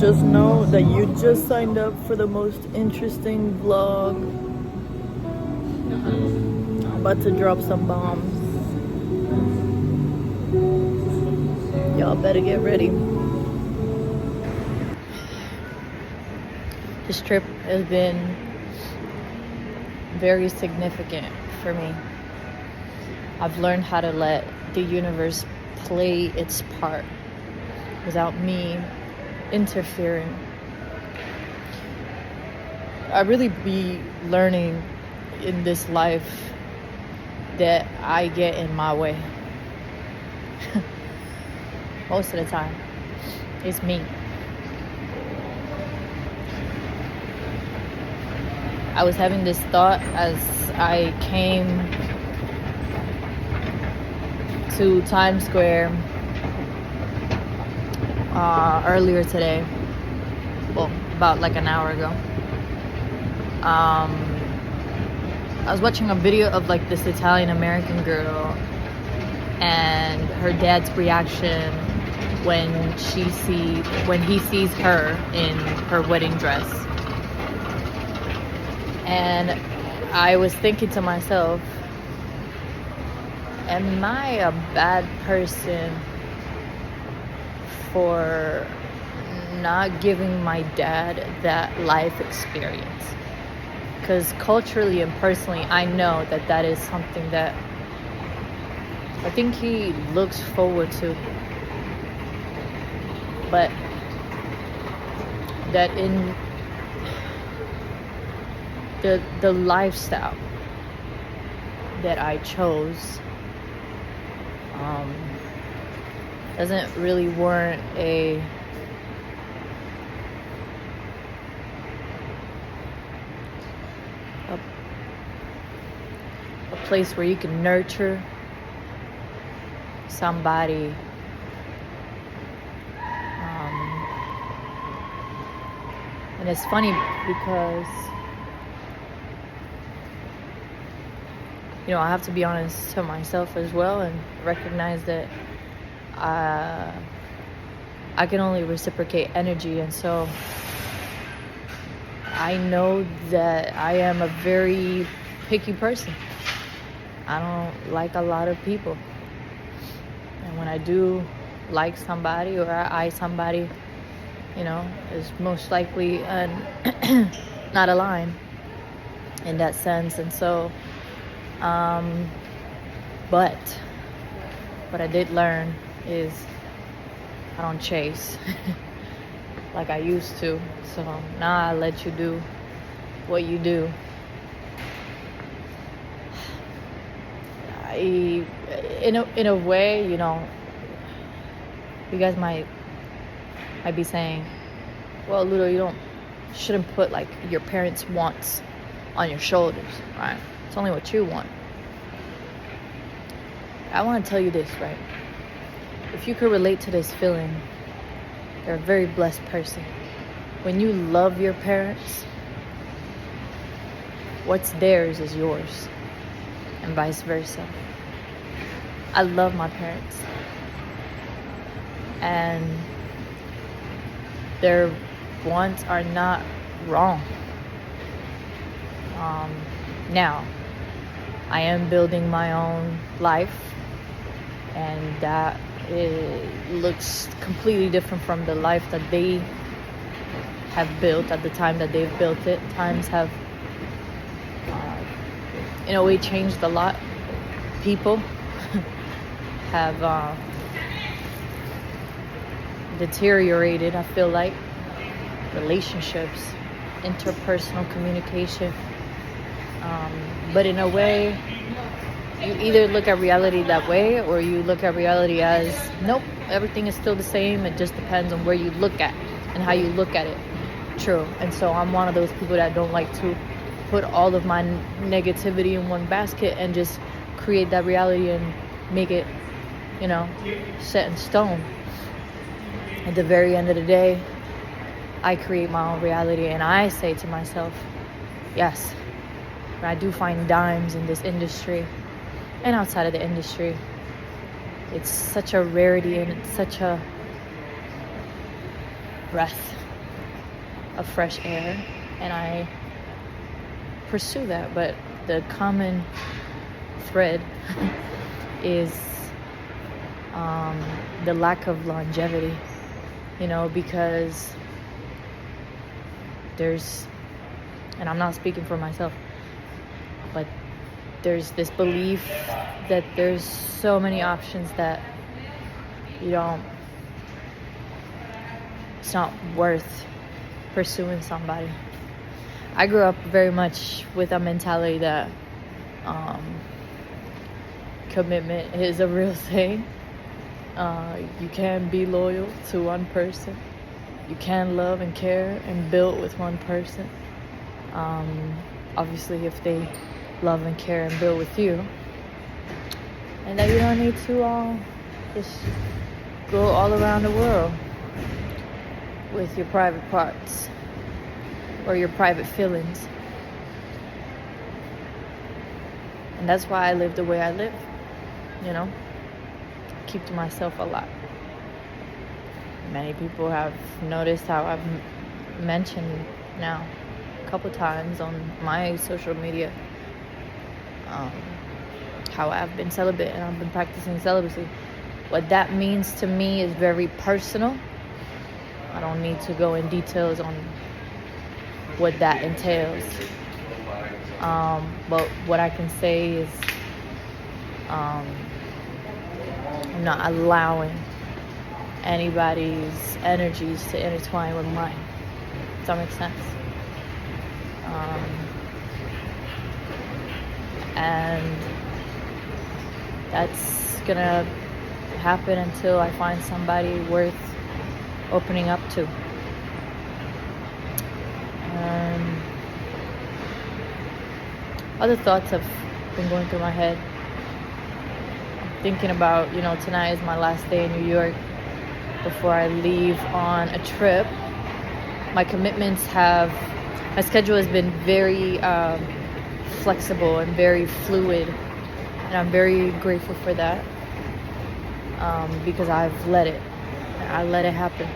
just know that you just signed up for the most interesting vlog. I'm about to drop some bombs. Y'all better get ready. This trip has been very significant for me. I've learned how to let the universe play its part without me interfering. I really be learning in this life that I get in my way. Most of the time, it's me. I was having this thought as I came to Times Square earlier today. Well, about like an hour ago. I was watching a video of like this Italian American girl and her dad's reaction when he sees her in her wedding dress. And I was thinking to myself, am I a bad person for not giving my dad that life experience? Because culturally and personally, I know that is something that I think he looks forward to. But that in the lifestyle that I chose doesn't really warrant a place where you can nurture somebody and it's funny because I have to be honest to myself as well and recognize that I can only reciprocate energy. And so I know that I am a very picky person. I don't like a lot of people. And when I do like somebody or I eye somebody, is most likely not aligned in that sense. And so but what I did learn is I don't chase like I used to. So now I let you do what you do. In a way, you guys might be saying, well, Ludo, you shouldn't put like your parents' wants on your shoulders, right? It's only what you want. I want to tell you this, right? If you could relate to this feeling, you're a very blessed person. When you love your parents, what's theirs is yours, and vice versa. I love my parents, and their wants are not wrong. Now, I am building my own life, and that looks completely different from the life that they have built at the time that they've built it. Times have, in a way, changed a lot. People have deteriorated, I feel like. Relationships, interpersonal communication. But in a way, you either look at reality that way or you look at reality as, nope, everything is still the same. It just depends on where you look at and how you look at it. True. And so I'm one of those people that don't like to put all of my negativity in one basket and just create that reality and make it, set in stone. At the very end of the day, I create my own reality, and I say to myself, yes, when I do find dimes in this industry and outside of the industry, it's such a rarity and it's such a breath of fresh air, and I pursue that. But the common thread is the lack of longevity, because and I'm not speaking for myself, but there's this belief that there's so many options that it's not worth pursuing somebody. I grew up very much with a mentality that commitment is a real thing. You can be loyal to one person. You can love and care and build with one person. Obviously, if they love and care and build with you. And that you don't need to just go all around the world with your private parts or your private feelings. And that's why I live the way I live, keep to myself a lot. Many people have noticed how I've mentioned now a couple times on my social media how I've been celibate and I've been practicing celibacy. What that means to me is very personal. I don't need to go in details on what that entails. But what I can say is I'm not allowing anybody's energies to intertwine with mine. Does that make sense? And that's gonna happen until I find somebody worth opening up to. Other thoughts have been going through my head. I'm thinking about, tonight is my last day in New York before I leave on a trip. My schedule has been very flexible and very fluid, and I'm very grateful for that, because I let it happen.